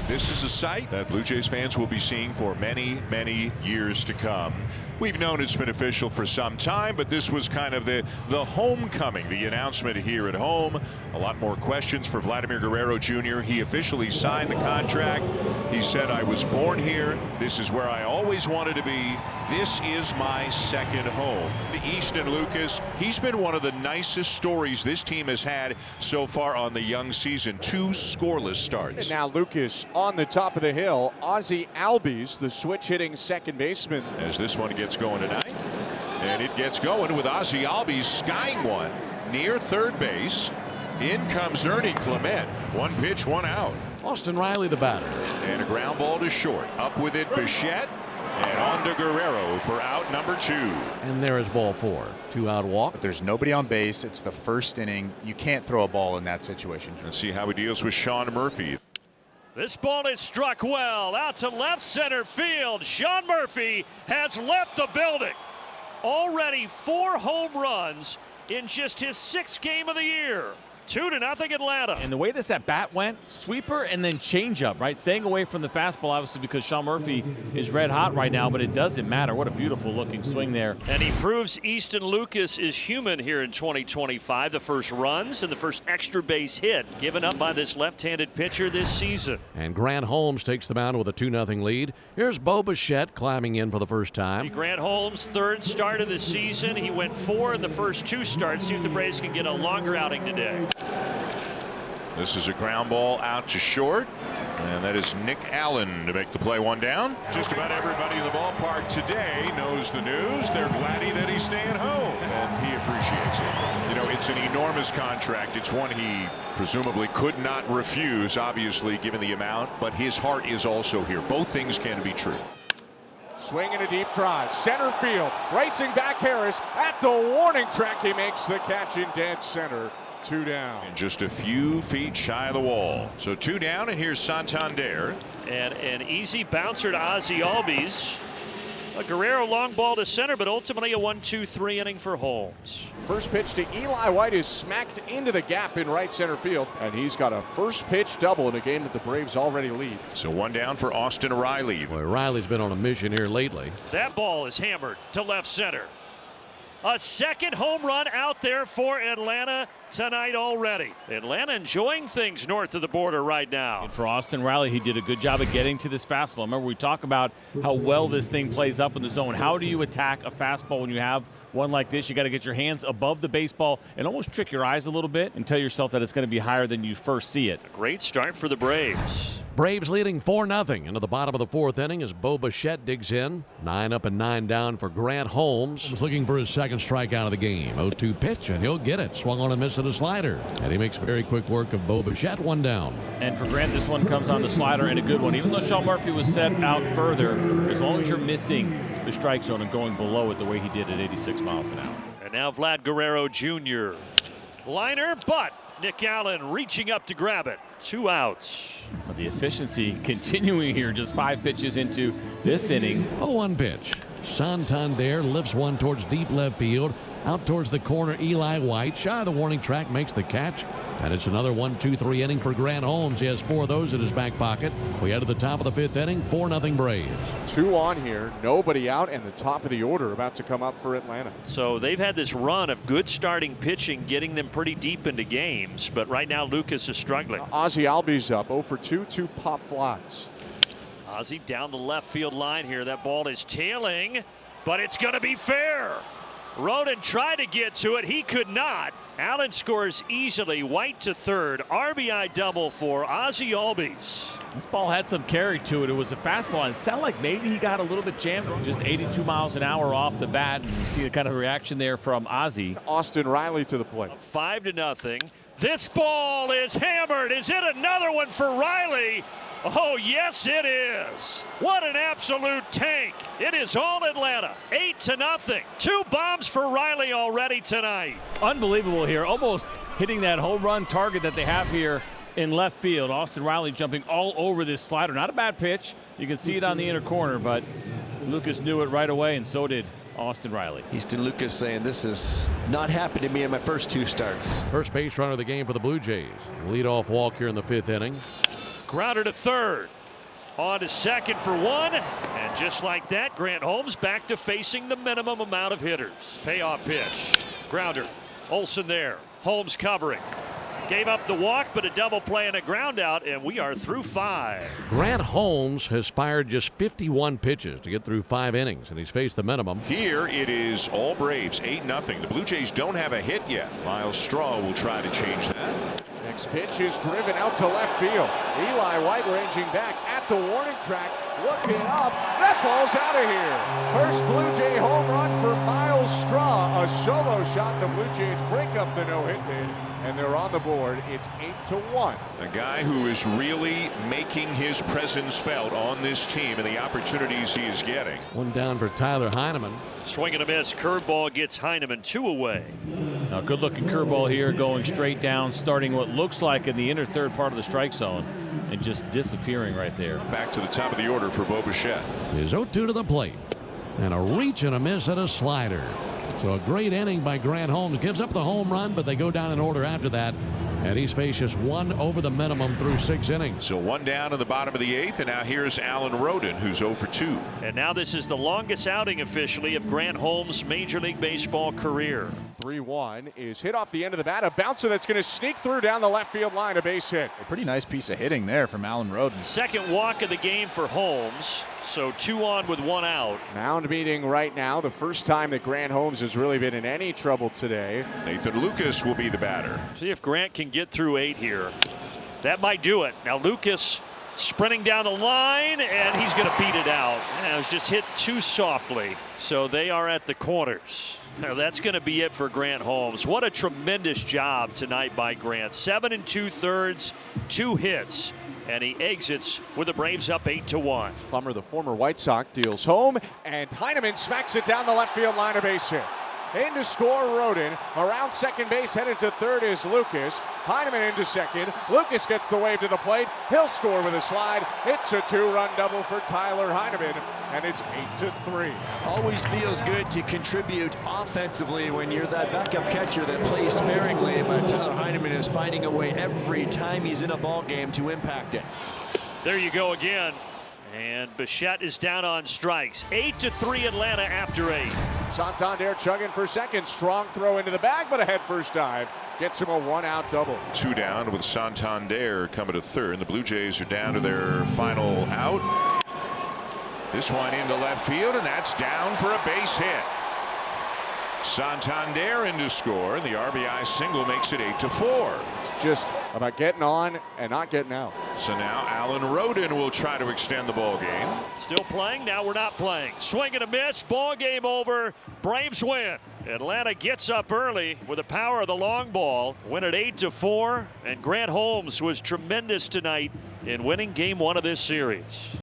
And this is a sight that Blue Jays fans will be seeing for many, many years to come. We've known it's been official for some time, but this was kind of the homecoming, the announcement here at home. A lot more questions for Vladimir Guerrero Jr. He officially signed the contract. He said, I was born here. This is where I always wanted to be. This is my second home. Easton Lucas, he's been one of the nicest stories this team has had so far on the young season. 2 scoreless starts. And now Lucas on the top of the hill. Ozzie Albies, the switch hitting second baseman. As this one gets going tonight, and it gets going with Ozzie Albies skying one near third base. In comes Ernie Clement. 1 pitch, 1 out. Austin Riley, the batter. And a ground ball to short. Up with it, Bichette. And on to Guerrero for out number 2. And there is ball 4. 2-out walk. There's nobody on base. It's the first inning. You can't throw a ball in that situation. Let's see how he deals with Sean Murphy. This ball is struck well out to left center field. Sean Murphy has left the building. Already 4 home runs in just his 6th game of the year. 2-0 Atlanta. And the way this at bat went, sweeper and then changeup, right? Staying away from the fastball, obviously, because Sean Murphy is red hot right now, but it doesn't matter. What a beautiful looking swing there. And he proves Easton Lucas is human here in 2025. The first runs and the first extra base hit given up by this left-handed pitcher this season. And Grant Holmes takes the mound with a 2-0 lead. Here's Bo Bichette climbing in for the first time. Grant Holmes' 3rd start of the season. He went 4 in the first 2 starts. See if the Braves can get a longer outing today. This is a ground ball out to short, and that is Nick Allen to make the play. 1 down. Just about everybody in the ballpark today knows the news. They're glad that he's staying home, and he appreciates it. You know, it's an enormous contract. It's one he presumably could not refuse, obviously, given the amount, but his heart is also here. Both things can be true. Swing and a deep drive. Center field. Racing back Harris at the warning track. He makes the catch in dead center. 2 down. And just a few feet shy of the wall. So 2 down, and here's Santander. And an easy bouncer to Ozzie Albies. A Guerrero long ball to center, but ultimately a 1-2-3 inning for Holmes. First pitch to Eli White is smacked into the gap in right center field, and he's got a first pitch double in a game that the Braves already lead. So 1 down for Austin Riley. Boy, Riley's been on a mission here lately. That ball is hammered to left center. A second home run out there for Atlanta tonight already. Atlanta enjoying things north of the border right now. And for Austin Riley, he did a good job of getting to this fastball. Remember, we talk about how well this thing plays up in the zone. How do you attack a fastball when you have one like this? You got to get your hands above the baseball and almost trick your eyes a little bit and tell yourself that it's going to be higher than you first see it. A great start for the Braves. Braves leading 4-0 into the bottom of the 4th inning as Bo Bichette digs in. 9 up and 9 down for Grant Holmes. He's looking for his 2nd strikeout of the game. 0-2 pitch, and he'll get it. Swung on and missed at a slider. And he makes very quick work of Bo Bichette. 1 down. And for Grant, this one comes on the slider and a good one. Even though Sean Murphy was set out further, as long as you're missing the strike zone and going below it the way he did at 86 miles an hour. And now Vlad Guerrero Jr. Liner, but Nick Allen reaching up to grab it. 2 outs. Well, the efficiency continuing here, just 5 pitches into this inning. 0-1 pitch. Santander lifts one towards deep left field. Out towards the corner, Eli White, shy of the warning track, makes the catch. And it's another 1-2-3 inning for Grant Holmes. He has 4 of those in his back pocket. We head to the top of the 5th inning, 4-0 Braves. 2 on here, nobody out, and the top of the order about to come up for Atlanta. So they've had this run of good starting pitching, getting them pretty deep into games. But right now, Lucas is struggling. Ozzie Albies up 0 for 2, 2 pop flies. Ozzie down the left field line here. That ball is tailing, but it's going to be fair. Roden tried to get to it. He could not. Allen scores easily. White to third. RBI double for Ozzie Albies. This ball had some carry to it. It was a fastball, and it sounded like maybe he got a little bit jammed. Just 82 miles an hour off the bat. And you see the kind of reaction there from Ozzie. Austin Riley to the plate. 5-0. This ball is hammered. Is it another one for Riley? Oh, yes, it is. What an absolute tank. It is all Atlanta. 8-0. 2 bombs for Riley already tonight. Unbelievable here. Almost hitting that home run target that they have here in left field. Austin Riley jumping all over this slider. Not a bad pitch. You can see it on the inner corner, but Lucas knew it right away, and so did Austin Riley. Easton Lucas saying this has not happened to me in my first 2 starts. First base runner of the game for the Blue Jays. Leadoff walk here in the 5th inning. Grounder to third. On to second for one. And just like that, Grant Holmes back to facing the minimum amount of hitters. Payoff pitch. Grounder. Olsen there. Holmes covering. Gave up the walk, but a double play and a ground out, and we are through 5. Grant Holmes has fired just 51 pitches to get through 5 innings, and he's faced the minimum. Here it is all Braves, 8-0. The Blue Jays don't have a hit yet. Miles Straw will try to change that. Next pitch is driven out to left field. Eli White ranging back at the warning track, looking up. That ball's out of here. First Blue Jay home run for Miles Straw. A solo shot. The Blue Jays break up the no-hit bid, and they're on the board. It's 8-1. A guy who is really making his presence felt on this team and the opportunities he is getting. One down for Tyler Heineman. Swing and a miss. Curveball gets Heineman 2 away. Now, good looking curveball here, going straight down, starting what looks like in the inner third part of the strike zone and just disappearing right there. Back to the top of the order for Bo Bichette. His 0-2 to the plate. And a reach and a miss at a slider. So a great inning by Grant Holmes. Gives up the home run, but they go down in order after that. And he's faced just 1 over the minimum through 6 innings. So 1 down in the bottom of the 8th, and now here's Alan Roden, who's 0 for 2. And now this is the longest outing officially of Grant Holmes' Major League Baseball career. 3-1 is hit off the end of the bat. A bouncer that's going to sneak through down the left field line. A base hit. A pretty nice piece of hitting there from Alan Roden. Second walk of the game for Holmes. So 2 on with 1 out. Mound meeting right now. The first time that Grant Holmes has really been in any trouble today. Nathan Lucas will be the batter. See if Grant can get through 8 here. That might do it. Now Lucas sprinting down the line, and he's going to beat it out. It was just hit too softly. So they are at the corners. Now that's going to be it for Grant Holmes. What a tremendous job tonight by Grant. 7 2/3, 2 hits. And he exits with the Braves up 8-1. Plummer, the former White Sox, deals home, and Heineman smacks it down the left field line. A base hit. In to score Roden. Around second base, headed to third is Lucas. Heineman into second. Lucas gets the wave to the plate. He'll score with a slide. It's a 2-run double for Tyler Heineman, and it's 8-3. Always feels good to contribute offensively when you're that backup catcher that plays sparingly, but Tyler Heineman is finding a way every time he's in a ball game to impact it. There you go again. And Bichette is down on strikes. 8-3 Atlanta after 8. Santander chugging for second. Strong throw into the bag, but a head first dive gets him a 1-out double. 2 down with Santander coming to third. The Blue Jays are down to their final out. This one into left field, and that's down for a base hit. Santander in to score, and the RBI single makes it 8-4. It's just about getting on and not getting out. So now Alan Roden will try to extend the ball game. Still playing. Now we're not playing. Swing and a miss. Ball game over. Braves win. Atlanta gets up early with the power of the long ball. Win at 8-4. And Grant Holmes was tremendous tonight in winning game 1 of this series.